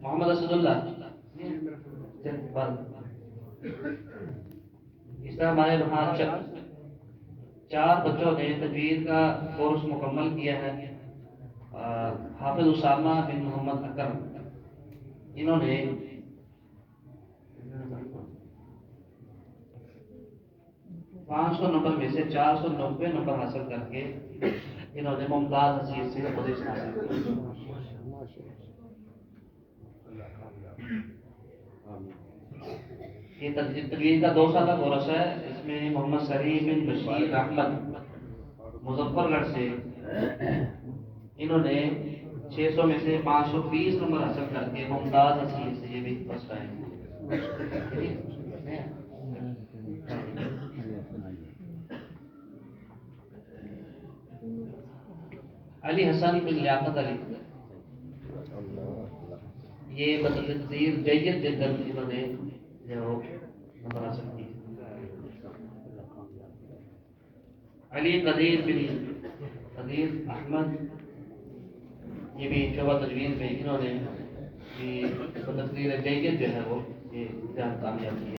محمد اسد اللہ. اس طرح ہمارے وہاں 4 بچوں نے تجوید کا کورس مکمل کیا ہے. حافظ اسامہ بن محمد اکرم، انہوں نے 500 نمبر میں سے 490 نمبر حاصل کر کے انہوں نے ممتاز حیثیت سے پوزیشن حاصل کی. یہ تجوید کا 2 سالہ کورس ہے. اس میں محمد سلیم بن بشیر احمد مظفر گڑھ سے انہوں نے 600 میں سے 520 نمبر حاصل کر کے ممتاز حیثیت سے یہ بھی فرسٹ آئے. علی حسن بن لیاقت علی، یہ بتدبیر جید جدا انہوں نے جو نمبر حاصل کی. علی قدیر بن قدیر احمد، یہ بھی شعبہ تجوید میں انہوں نے بھی بتدبیر جید جو ہے وہ یہ کامیاب کی.